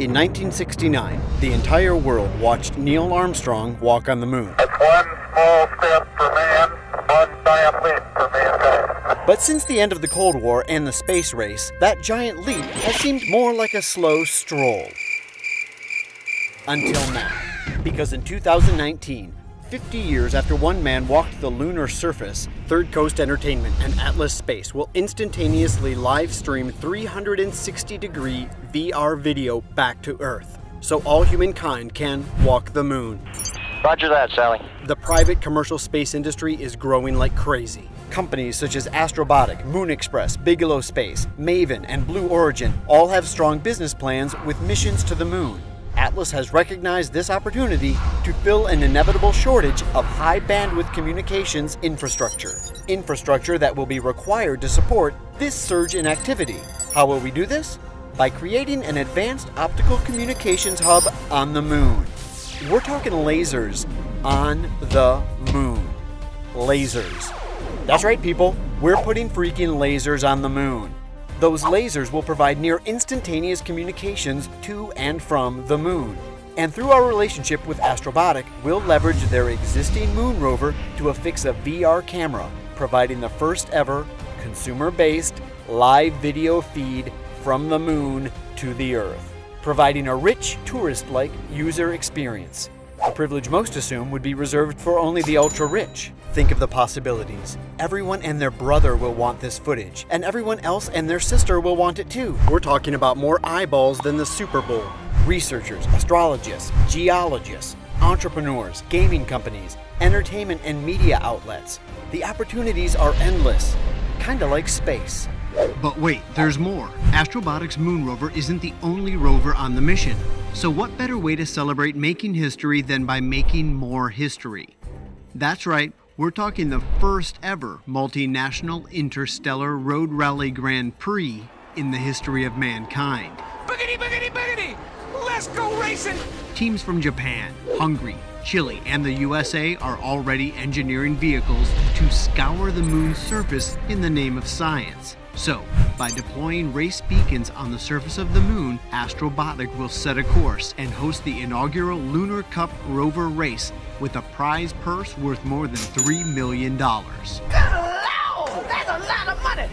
In 1969, the entire world watched Neil Armstrong walk on the moon. It's one small step for man, one giant leap for mankind. But since the end of the Cold War and the space race, that giant leap has seemed more like a slow stroll. Until now. Because in 2019, 50 years after one man walked the lunar surface, Third Coast Entertainment and Atlas Space will instantaneously live stream 360-degree VR video back to Earth, so all humankind can walk the moon. Roger that, Sally. The private commercial space industry is growing like crazy. Companies such as Astrobotic, Moon Express, Bigelow Space, Maven, and Blue Origin all have strong business plans with missions to the moon. Atlas has recognized this opportunity to fill an inevitable shortage of high-bandwidth communications infrastructure. Infrastructure that will be required to support this surge in activity. How will we do this? By creating an advanced optical communications hub on the moon. We're talking lasers on the moon. Lasers. That's right, people. We're putting freaking lasers on the moon. Those lasers will provide near instantaneous communications to and from the moon. And through our relationship with Astrobotic, we'll leverage their existing moon rover to affix a VR camera, providing the first ever consumer-based live video feed from the moon to the Earth, providing a rich tourist-like user experience. A privilege most assume would be reserved for only the ultra-rich. Think of the possibilities. Everyone and their brother will want this footage, and everyone else and their sister will want it too. We're talking about more eyeballs than the Super Bowl. Researchers, astrologists, geologists, entrepreneurs, gaming companies, entertainment and media outlets. The opportunities are endless, kinda like space. But wait, there's more. Astrobotic's moon rover isn't the only rover on the mission. So what better way to celebrate making history than by making more history? That's right, we're talking the first ever multinational interstellar road rally Grand Prix in the history of mankind. Boogity, boogity, boogity! Let's go racing! Teams from Japan, Hungary, Chile, and the USA are already engineering vehicles to scour the moon's surface in the name of science. So, by deploying race beacons on the surface of the moon, Astrobotic will set a course and host the inaugural Lunar Cup rover race with a prize purse worth more than $3 million. Good Lord! That's a lot of money!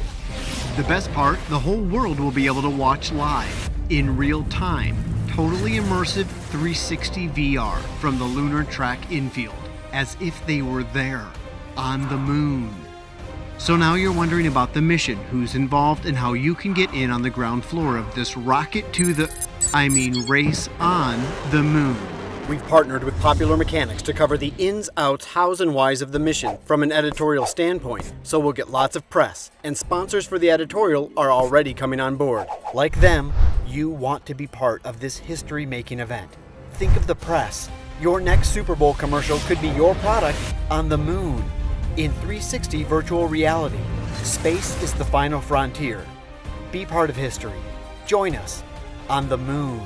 The best part, the whole world will be able to watch live, in real time, totally immersive 360 VR from the lunar track infield, as if they were there, on the moon. So now you're wondering about the mission, who's involved, and how you can get in on the ground floor of this rocket to the, race on the moon. We've partnered with Popular Mechanics to cover the ins, outs, hows, and whys of the mission from an editorial standpoint, so we'll get lots of press, and sponsors for the editorial are already coming on board. Like them, you want to be part of this history-making event. Think of the press. Your next Super Bowl commercial could be your product on the moon. In 360 virtual reality, space is the final frontier. Be part of history. Join us on the moon.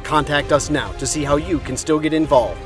Contact us now to see how you can still get involved.